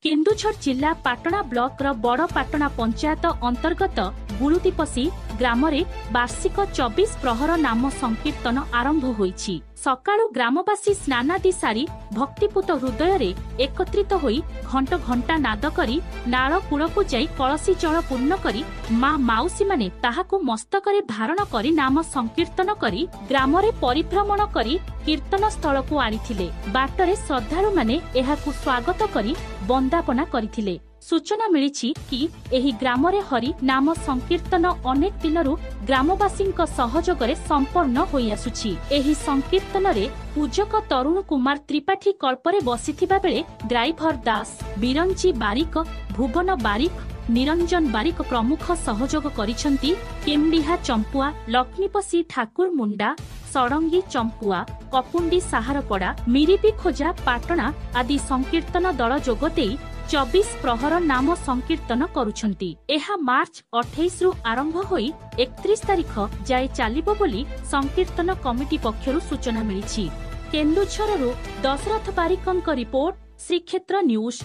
केन्दुझर जिला पाटना ब्लॉक रो बड़ पाटना पंचायत अंतर्गत गुरुदीपसी ग्राम रे वार्षिक 24 प्रहर नाम संकीर्तन आरंभ होईछि। सकाळु ग्रामवासी स्नानादि सारी भक्तिपूत हृदय रे एकत्रित होई घंट घंटा नाद करी नाळ कूलकु जाई कलसी जल पूर्ण करी मां माउसी माने ताहाकु मस्तकरे धारण करी नाम संकीर्तन करी ग्राम रे परिभ्रमण करी कीर्तन स्थल को आनिथिले। बाटरे श्रद्धालु माने एहाकु स्वागत करी वंदापना करिथिले। सूचना मिली कि एही ग्राम रे हरि नाम संकीर्तन अनेक दिनरु ग्रामवासींक सहयोगरे संपन्न होई आसुछि। एही संकीर्तन रे पूजक तरुण कुमार त्रिपाठी कल्परे बसिथिबा बेले ड्राइवर दास बिरंजी बारिक भुवन बारिक निरंजन बारिक प्रमुख सहयोग करिसंती। केमडिहा चंपुआ लक्ष्मीपसी ठाकुर मुंडा सड़ंगी चंपुआ कपुंडी साहारपड़ा मिरिपी खोजा पाटना आदि संकीर्तन दल जोगदे 24 प्रहर नाम संकीर्तन करुछंती। एहा मार्च 28 रु आरंभ होई 31 तारिख जाए चालिबो बोली संकीर्तन कमिटी पक्षरु सूचना मिलिछि। केन्दुझररु दशरथ बारिकंक रिपोर्ट, श्रीक्षेत्र न्यूज।